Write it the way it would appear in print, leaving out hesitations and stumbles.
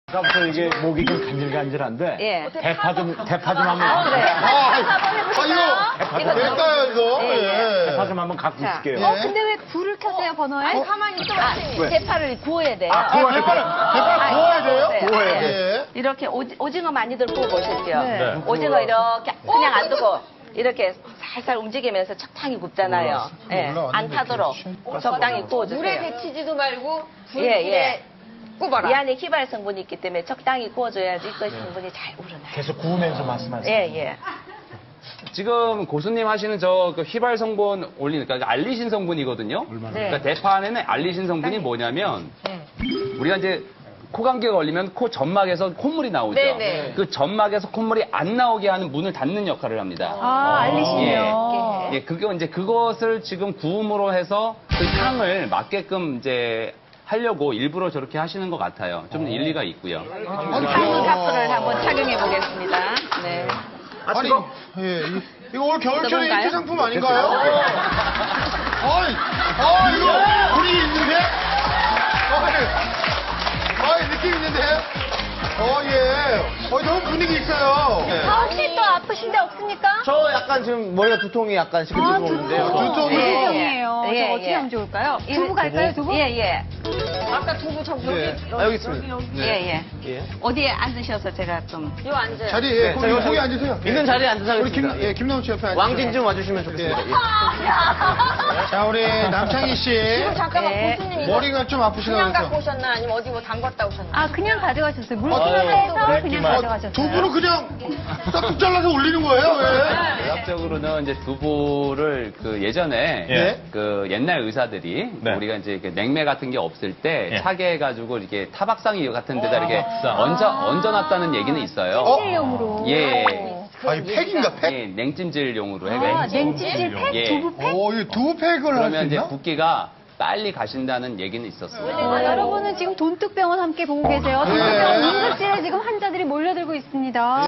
아까부터 이게 목이 좀 간질간질한데. 예. 대파 좀 한번. 그래요. 이거 될까요, 이거? 예, 대파 좀 한번 갖고 자. 있을게요. 근데 왜 불을 켰어요, 번호에? 아니, 가만히 있어. 대파를 구워야 돼요. 구워야 돼요? 대파 구워야 돼요? 구워야 돼요. 예. 이렇게 오징어 많이들 구워 보셨죠? 네. 오징어 이렇게 그냥 안 두고 이렇게 살살 움직이면서 적당히 굽잖아요. 예, 안 타도록 적당히 구워주세요. 물에 데치지도 말고 예, 불에 굽어라. 이 안에 휘발 성분이 있기 때문에 적당히 구워줘야지 그 성분이 잘 우러나요. 계속 구우면서 말씀하세요. 예, 예. 지금 고수님 하시는 그 휘발 성분 올리는, 그러니까 알리신 성분이거든요. 네. 그러니까 대파 안에는 알리신 성분이 뭐냐면, 우리가 이제 코 감기가 걸리면 코 점막에서 콧물이 나오죠. 네네. 그 점막에서 콧물이 안 나오게 하는 문을 닫는 역할을 합니다. 알리시네요. 예, 그것을 지금 구움으로 해서 그 향을 맡게끔 이제 하려고 일부러 저렇게 하시는 것 같아요. 좀 일리가 있고요. 한번 사프를 한번 착용해 보겠습니다. 네. 아니, 예, 이거 올 겨울철에 그런가요? 인기 상품 아닌가요? 이거 분위기 있는데? 느낌 있는데? 예. 너무 분위기 있어요. 예. 혹시 또 아프신 데 없습니까? 저 약간 지금 머리가 두통이 약간 시큰시큰 오는데요. 두통이. 두통이에요. 예, 저 어떻게 예. 하면 좋을까요? 두부 갈까요, 두부? 예, 예. 아까 두부 저기 여기 있습니다. 예, 예. 어디에 앉으셔서 제가 좀. 요 앉아요. 자리, 예, 거기 앉으세요. 있는 자리에 앉아서 우리 하겠습니다. 김나훈 씨 옆에 앉으세요. 왕진 좀 와주시면 좋겠습니다. 예. 자, 우리 남창희 씨. 지금 잠깐만 네. 고수님 이거 머리가 좀 아프시다고 그냥 갖고 해서. 오셨나 아니면 어디 뭐 담갔다 오셨나? 아, 그냥 가져가셨어요. 물기름에서 그냥 가져가셨어요. 두부는 그냥 싹둑 잘라서 올리는 거예요, 왜? 의학적으로는 이제 두부를 그 예전에 예. 그 옛날 의사들이 네. 우리가 이제 이렇게 냉매 같은 게 없을 때 예. 차게 해가지고 이렇게 타박상이 같은 데다 이렇게 타박상. 얹어놨다는 얘기는 있어요. 찜질용으로. 예. 아니, 팩인가, 팩? 예, 냉찜질용으로 아, 해가지고. 냉찜질 팩? 예. 두부 팩? 이 두부팩을 할 수 그러면 이제 있나? 붓기가 빨리 가신다는 얘기는 있었습니다. 여러분은 지금 돈뚝병원 함께 보고 계세요. 돈뚝병원 응급실에 지금 환자들이 몰려들고 있습니다.